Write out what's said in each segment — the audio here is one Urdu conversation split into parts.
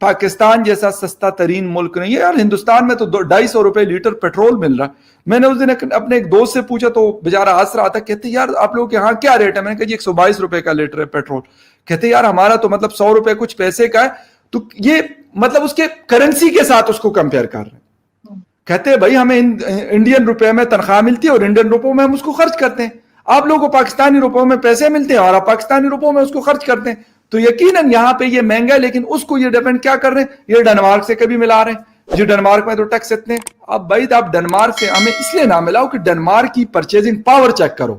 پاکستان جیسا سستا ترین ملک نہیں ہے یار. ہندوستان میں تو 250 روپے لیٹر پیٹرول مل رہا. میں نے اس دن اپنے ایک دوست سے پوچھا تو بیچارہ ہنس رہا تھا, کہتے یار آپ لوگوں کے یہاں کیا ریٹ ہے؟ میں نے کہا جی 122 روپے کا لیٹر ہے پیٹرول. کہتے یار ہمارا تو مطلب 100 روپے کچھ پیسے کا ہے. تو یہ مطلب اس کے کرنسی کے ساتھ اس کو کمپیئر کر رہے ہیں. کہتے ہیں بھائی ہمیں انڈین روپے میں تنخواہ ملتی ہے اور انڈین روپوں میں ہم اس کو خرچ کرتے ہیں. آپ لوگوں کو پاکستانی روپوں میں پیسے ملتے ہیں اور آپ پاکستانی روپوں میں اس کو خرچ کرتے ہیں. تو یقیناً یہاں پہ یہ مہنگا ہے, لیکن اس کو یہ ڈیپینڈ کیا کر رہے ہیں, یہ ڈنمارک سے کبھی ملا رہے ہیں. جی ڈنمارک میں تو ٹیکس اتنے. اب بھائی آپ ڈنمارک سے ہمیں اس لیے نہ ملاؤ کہ ڈنمارک کی پرچیزنگ پاور چیک کرو.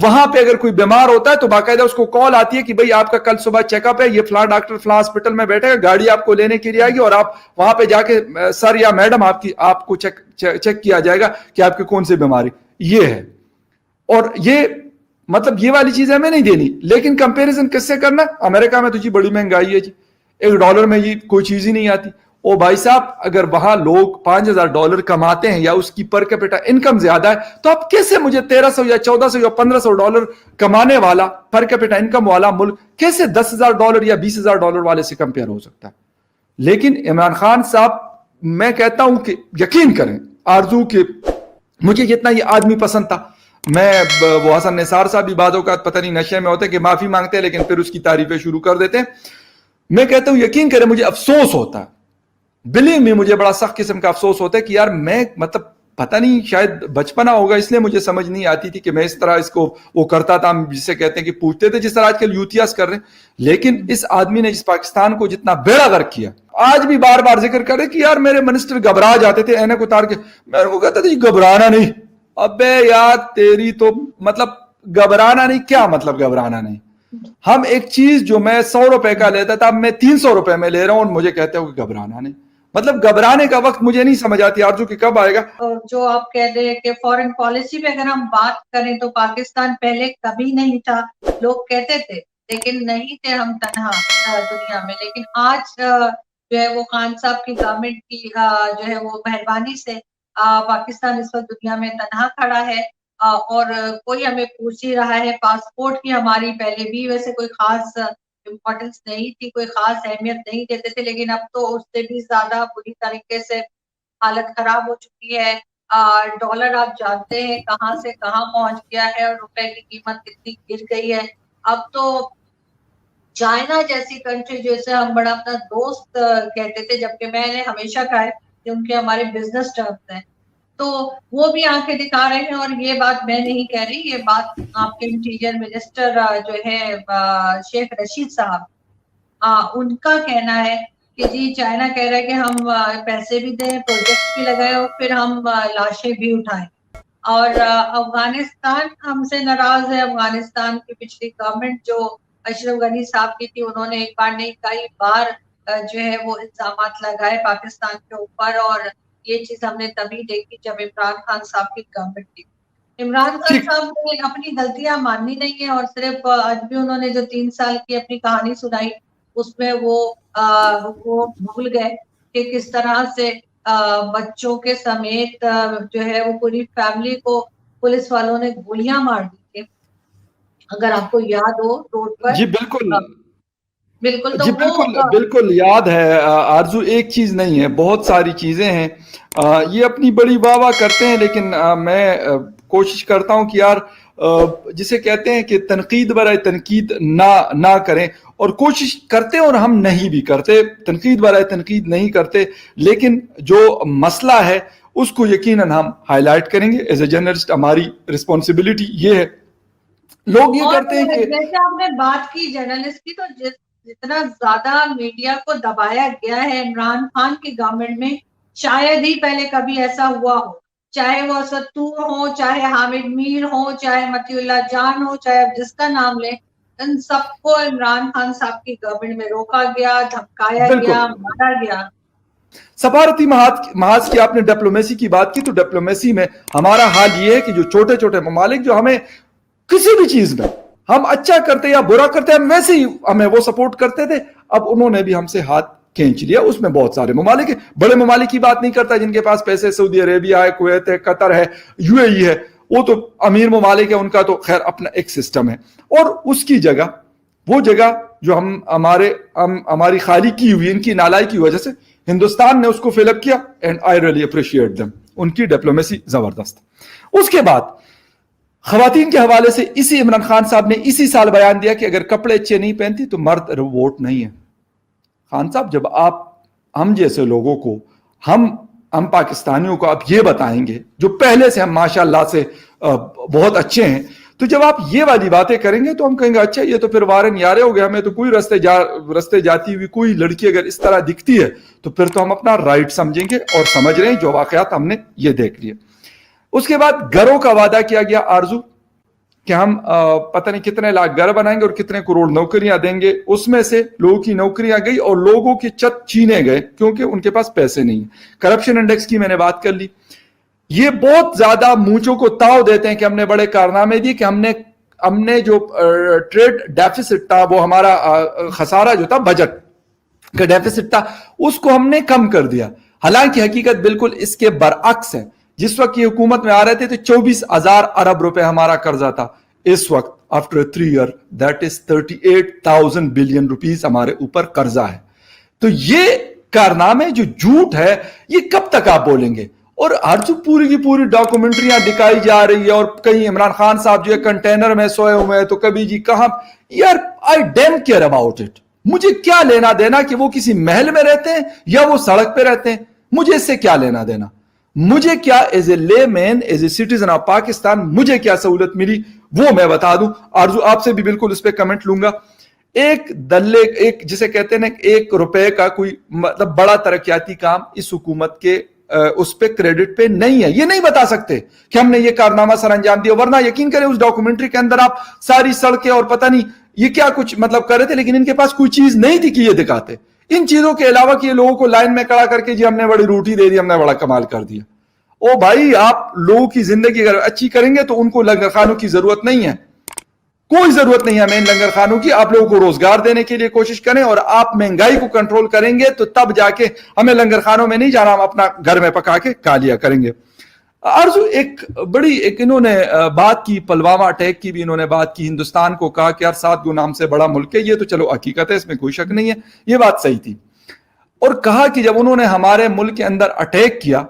وہاں پہ اگر کوئی بیمار ہوتا ہے تو باقاعدہ اس کو کال آتی ہے کہ بھائی آپ کا کل صبح چیک اپ ہے, یہ فلاں ڈاکٹر فلاں ہاسپٹل میں بیٹھے گا, گاڑی آپ کو لینے کے لیے آئے گی اور آپ وہاں پہ جا کے سر یا میڈم آپ کو چیک کیا جائے گا کہ آپ کی کون سی بیماری یہ ہے. اور یہ مطلب یہ والی چیز ہمیں نہیں دینی. لیکن کمپیریزن کس سے کرنا؟ امریکہ میں تو جی بڑی مہنگائی ہے جی, $1 میں یہ کوئی چیز ہی نہیں آتی. او بھائی صاحب اگر وہاں لوگ $5,000 کماتے ہیں یا اس کی پر کیپٹا انکم زیادہ ہے, تو آپ کیسے مجھے 1300 یا 1400 یا $1500 کمانے والا پر کیپٹا انکم والا ملک کیسے $10,000 یا $20,000 والے سے کمپیئر ہو سکتا ہے؟ لیکن عمران خان صاحب میں کہتا ہوں کہ یقین کریں آرزو کہ مجھے جتنا یہ آدمی پسند تھا, میں وہ حسن نثار صاحب بھی بعض اوقات پتہ نہیں نشے میں ہوتے کہ معافی مانگتے ہیں لیکن پھر اس کی تعریفیں شروع کر دیتے ہیں. میں کہتا ہوں یقین کریں مجھے افسوس ہوتا ہے, بلیو می مجھے بڑا سخت قسم کا افسوس ہوتا ہے کہ یار میں مطلب پتہ نہیں شاید بچپنا ہوگا اس لیے مجھے سمجھ نہیں آتی تھی کہ میں اس طرح اس کو وہ کرتا تھا, ہم جسے کہتے ہیں کہ پوچھتے تھے جس طرح آج کل یوتھیاس کر رہے ہیں. لیکن اس آدمی نے جس پاکستان کو جتنا بیڑا غرق کیا, آج بھی بار بار ذکر کرے کہ یار میرے منسٹر گھبرا جاتے تھے اینک اتار کے, میں وہ کہتا تھا گھبرانا نہیں. ابے یار تیری تو مطلب گھبرانا نہیں, کیا مطلب گھبرانا نہیں؟ ہم ایک چیز جو میں 100 روپے کا لیتا تھا اب میں 300 روپے میں لے رہا ہوں اور مجھے کہتے ہو کہ گھبرانا نہیں. مطلب گھبرانے کا وقت مجھے نہیں سمجھ آتی آرزو کہ کب آئے گا. جو آپ کہہ رہے ہیں کہ فورن پالیسی پہ اگر ہم بات کریں تو پاکستان پہلے کبھی نہیں تھا, لوگ کہتے تھے لیکن نہیں تھے ہم تنہا دنیا میں. لیکن آج جو ہے وہ خان صاحب کی گورنمنٹ کی جو ہے وہ مہربانی سے پاکستان اس وقت دنیا میں تنہا کھڑا ہے. اور کوئی ہمیں پوچھ ہی رہا ہے. پاسپورٹ کی ہماری پہلے بھی ویسے کوئی خاص امپورٹنس نہیں تھی, کوئی خاص اہمیت نہیں دیتے تھے, لیکن اب تو اس سے بھی زیادہ بری طریقے سے حالت خراب ہو چکی ہے. ڈالر آپ جانتے ہیں کہاں سے کہاں پہنچ گیا ہے اور روپے کی قیمت کتنی گر گئی ہے. اب تو چائنا جیسی کنٹری جیسے ہم بڑا اپنا دوست کہتے تھے, جبکہ میں نے ہمیشہ کہا ہے کہ ان کے ہمارے بزنس ٹرمز ہیں, تو وہ بھی آنکھیں دکھا رہے ہیں. اور یہ بات میں نہیں کہہ رہی, یہ بات آپ کے انٹیریئر منسٹر جو ہے شیخ رشید صاحب ان کا کہنا ہے کہ جی چائنا کہہ رہا ہے کہ ہم پیسے بھی دیں, پروجیکٹس بھی لگائیں اور پھر ہم لاشیں بھی اٹھائیں. اور افغانستان ہم سے ناراض ہے. افغانستان کی پچھلی گورنمنٹ جو اشرف غنی صاحب کی تھی, انہوں نے ایک بار نہیں کئی بار جو ہے وہ الزامات لگائے پاکستان کے اوپر, اور یہ چیز ہم نے تبھی دیکھی جب عمران خان صاحب کی گورنمنٹ تھی. عمران خان صاحب نے اپنی غلطیاں ماننی نہیں ہیں, اور صرف آج بھی انہوں نے جو 3 سال کی اپنی کہانی سنائی اس میں وہ بھول گئے کہ کس طرح سے بچوں کے سمیت جو ہے وہ پوری فیملی کو پولیس والوں نے گولیاں مار دی تھی, اگر آپ کو یاد ہو روڈ پر. جی بالکل بالکل, تو جی بالکل یاد ہے آرزو. ایک چیز نہیں ہے, بہت ساری چیزیں ہیں. یہ اپنی بڑی واہ واہ کرتے ہیں, لیکن میں کوشش کرتا ہوں کہ یار جسے کہتے ہیں کہ تنقید برائے تنقید نہ کریں, اور کوشش کرتے اور ہم نہیں بھی کرتے, تنقید برائے تنقید نہیں کرتے, لیکن جو مسئلہ ہے اس کو یقیناً ہم ہائی لائٹ کریں گے. ایز اے جرنلسٹ ہماری رسپانسبلٹی یہ ہے. لوگ یہ کرتے ہیں کہ جیسے آپ نے بات کی جرنلسٹ کی, تو جتنا زیادہ میڈیا کو دبایا گیا ہے عمران خان کی گورنمنٹ میں, شاید ہی پہلے کبھی ایسا ہوا ہو. چاہے وہ ستور ہو, چاہے حامد میر ہو, چاہے متی اللہ جان ہو, چاہے آپ جس کا نام لیں, ان سب کو عمران خان صاحب کی گورنمنٹ میں روکا گیا, دھمکایا گیا, مارا گیا. سفارتی محاذ کی آپ نے ڈپلومیسی کی بات کی, تو ڈپلومیسی میں ہمارا حال یہ ہے کہ جو چھوٹے چھوٹے ممالک جو ہمیں کسی بھی چیز میں ہم اچھا کرتے یا برا کرتے ہم ویسے ہی ہمیں وہ سپورٹ کرتے تھے, اب انہوں نے بھی ہم سے ہاتھ کھینچ لیا. اس میں بہت سارے ممالک ہیں, بڑے ممالک کی بات نہیں کرتا جن کے پاس پیسے, سعودی عربیہ ہے, کویت ہے, قطر ہے, UAE ہے, وہ تو امیر ممالک ہے, ان کا تو خیر اپنا ایک سسٹم ہے. اور اس کی جگہ وہ جگہ جو ہماری خالی کی ہوئی ان کی نالائی کی وجہ سے ہندوستان نے اس کو فل اپ کیا, اینڈ آئی ریئلی اپریشیٹ دم, ان کی ڈپلومیسی زبردست. اس کے بعد خواتین کے حوالے سے اسی عمران خان صاحب نے اسی سال بیان دیا کہ اگر کپڑے اچھے نہیں پہنتی تو مرد ووٹ نہیں ہے. خان صاحب, جب آپ ہم جیسے لوگوں کو, ہم پاکستانیوں کو آپ یہ بتائیں گے جو پہلے سے ہم ماشاءاللہ سے بہت اچھے ہیں, تو جب آپ یہ والی باتیں کریں گے تو ہم کہیں گے اچھا یہ تو پھر وارن یارے ہو گیا, ہمیں تو کوئی رستے جاتی ہوئی کوئی لڑکی اگر اس طرح دکھتی ہے تو پھر تو ہم اپنا رائٹ سمجھیں گے, اور سمجھ رہے ہیں جو واقعات ہم نے یہ دیکھ لیے. اس کے بعد گھروں کا وعدہ کیا گیا آرزو کہ ہم پتہ نہیں کتنے لاکھ گھر بنائیں گے اور کتنے کروڑ نوکریاں دیں گے. اس میں سے لوگوں کی نوکریاں گئی اور لوگوں کی چھت چھینے گئے کیونکہ ان کے پاس پیسے نہیں ہیں. کرپشن انڈیکس کی میں نے بات کر لی. یہ بہت زیادہ مونچوں کو تاؤ دیتے ہیں کہ ہم نے بڑے کارنامے دیے, کہ ہم نے جو ٹریڈ ڈیفیسٹ تھا, وہ ہمارا خسارہ جو تھا بجٹ کا ڈیفیسٹ تھا, اس کو ہم نے کم کر دیا. حالانکہ حقیقت بالکل اس کے برعکس ہے. جس وقت یہ حکومت میں آ رہے تھے تو 24,000 ارب روپے ہمارا قرضہ تھا. اس وقت after 3 year that is 38,000 billion rupees ہمارے اوپر قرضہ ہے. تو یہ کارنامے جو جھوٹ ہے یہ کب تک آپ بولیں گے؟ اور ہر جو پوری کی پوری ڈاکومنٹریاں دکھائی جا رہی ہے, اور کہیں عمران خان صاحب جو ہے کنٹینر میں سوئے ہوئے ہیں, تو کبھی جی کہاں. یار آئی ڈیم کیئر اباؤٹ اٹ. مجھے کیا لینا دینا کہ وہ کسی محل میں رہتے ہیں یا وہ سڑک پہ رہتے ہیں, مجھے اس سے کیا لینا دینا. مجھے کیا as a layman, as a citizen of Pakistan مجھے کیا سہولت ملی وہ میں بتا دوں. آرزو آپ سے بھی بالکل اس پہ کمنٹ لوں گا. ایک جسے کہتے ہیں نا 1 روپے کا کوئی مطلب بڑا ترقیاتی کام اس حکومت کے اس پہ کریڈٹ پہ نہیں ہے. یہ نہیں بتا سکتے کہ ہم نے یہ کارنامہ سر انجام دیا, ورنہ یقین کریں اس ڈاکومنٹری کے اندر آپ ساری سڑکیں اور پتہ نہیں یہ کیا کچھ مطلب کر رہے تھے, لیکن ان کے پاس کوئی چیز نہیں تھی کہ یہ دکھاتے. ان چیزوں کے علاوہ کہ یہ لوگوں کو لائن میں کھڑا کر کے جی ہم نے بڑی روٹی دے دی, ہم نے بڑا کمال کر دیا. او بھائی, آپ لوگوں کی زندگی اگر اچھی کریں گے تو ان کو لنگر خانوں کی ضرورت نہیں ہے, کوئی ضرورت نہیں ہے ہمیں لنگر خانوں کی. آپ لوگوں کو روزگار دینے کے لیے کوشش کریں, اور آپ مہنگائی کو کنٹرول کریں گے تو تب جا کے ہمیں لنگر خانوں میں نہیں جانا, ہم اپنا گھر میں پکا کے کھا لیا کریں گے. آرزو ایک انہوں نے بات کی, پلوامہ اٹیک کی بھی انہوں نے بات کی. ہندوستان کو کہا کہ یار 7 گنا ہم سے بڑا ملک ہے. یہ تو چلو حقیقت ہے, اس میں کوئی شک نہیں ہے, یہ بات صحیح تھی. اور کہا کہ جب انہوں نے ہمارے ملک کے اندر اٹیک کیا,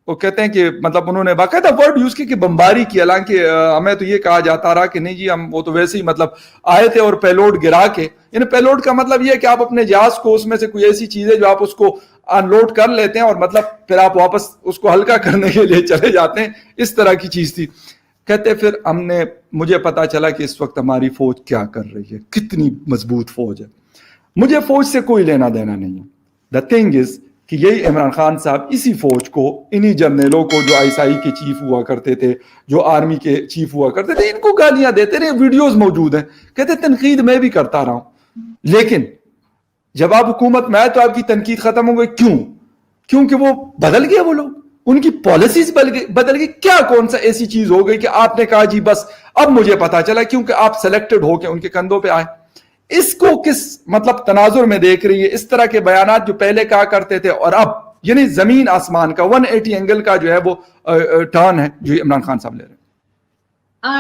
وہ کہتے ہیں کہ مطلب انہوں نے باقاعدہ ورڈ یوز کی کہ بمباری کی. حالانکہ ہمیں تو یہ کہا جاتا رہا کہ نہیں جی ہم وہ تو ویسے ہی مطلب آئے تھے اور پیلوڈ گرا کے, یعنی پیلوڈ کا مطلب یہ ہے کہ آپ اپنے جہاز کو اس میں سے کوئی ایسی چیز ہے جو آپ اس کو ان لوڈ کر لیتے ہیں اور مطلب پھر آپ واپس اس کو ہلکا کرنے کے لیے چلے جاتے ہیں, اس طرح کی چیز تھی. کہتے پھر مجھے پتا چلا کہ اس وقت ہماری فوج کیا کر رہی ہے, کتنی مضبوط فوج ہے. مجھے فوج سے کوئی لینا دینا نہیں ہے. دا تھنگ از کہ یہی عمران خان صاحب اسی فوج کو, انہی جرنیلوں کو جو ISI کے چیف ہوا کرتے تھے, جو آرمی کے چیف ہوا کرتے تھے, ان کو گالیاں دیتے رہے. ویڈیوز موجود ہیں. کہتے تنقید میں بھی کرتا رہا ہوں, لیکن جب آپ حکومت میں آئے تو آپ کی تنقید ختم ہو گئی. کیونکہ وہ بدل گئے, وہ لوگ, ان کی پالیسیز بدل گئی. کیا کون سا ایسی چیز ہو گئی کہ آپ نے کہا جی بس اب مجھے پتا چلا, کیونکہ آپ سلیکٹڈ ہو کے ان کے کندھوں پہ آئے. اس کو کس مطلب تناظر میں دیکھ رہی ہے؟ اس طرح کے بیانات جو پہلے کہا کرتے تھے اور اب, یعنی زمین آسمان کا 180 اینگل کا جو ہے وہ ٹرن ہے جو عمران خان صاحب لے رہے ہیں.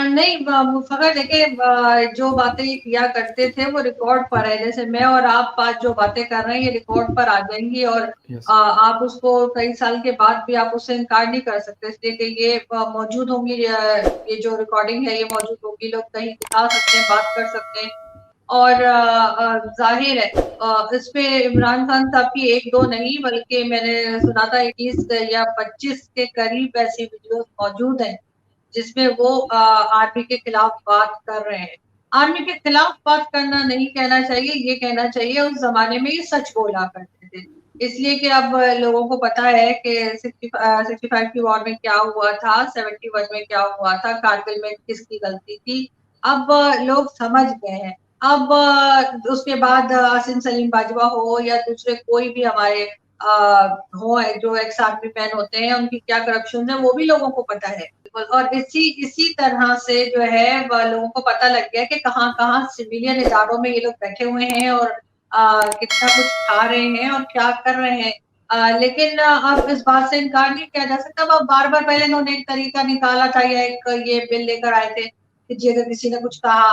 نہیں فخر, دیکھیں جو باتیں کیا کرتے تھے وہ ریکارڈ پر ہے. جیسے میں اور آپ آج جو باتیں کر رہے ہیں یہ ریکارڈ پر آ جائیں گی, اور آپ اس کو کئی سال کے بعد بھی آپ اس سے انکار نہیں کر سکتے, اس لیے کہ یہ موجود ہوں گی, یہ جو ریکارڈنگ ہے یہ موجود ہوگی, لوگ کہیں دکھا سکتے ہیں, بات کر سکتے ہیں. اور ظاہر ہے اس پہ عمران خان صاحب کی 1-2 نہیں بلکہ میں نے سنا تھا 21 یا 25 کے قریب ایسی ویڈیوز موجود ہیں جس میں وہ آرمی کے خلاف بات کر رہے ہیں. آرمی کے خلاف بات کرنا نہیں کہنا چاہیے, یہ کہنا چاہیے اس زمانے میں یہ سچ بولا کرتے تھے. اس لیے کہ اب لوگوں کو پتا ہے کہ 65 کی وار میں کیا ہوا تھا, 71 میں کیا ہوا تھا, کارگل میں کس کی غلطی تھی. اب لوگ سمجھ گئے ہیں. اب اس کے بعد عاصم سلیم باجوہ ہو یا دوسرے کوئی بھی ہمارے ہو جو ایکس آرمی مین ہوتے ہیں, ان کی کیا کرپشن ہے وہ بھی لوگوں کو پتا ہے. اور اسی طرح سے جو ہے لوگوں کو پتا لگ گیا کہ کہاں کہاں سویلین اداروں میں یہ لوگ بیٹھے ہوئے ہیں اور کتنا کچھ کھا رہے ہیں اور کیا کر رہے ہیں. لیکن اب اس بات سے انکار نہیں کیا جا سکتا. اب بار بار پہلے انہوں نے ایک طریقہ نکالا تھا یا ایک یہ بل لے کر آئے تھے کہ جی اگر کسی نے کچھ کہا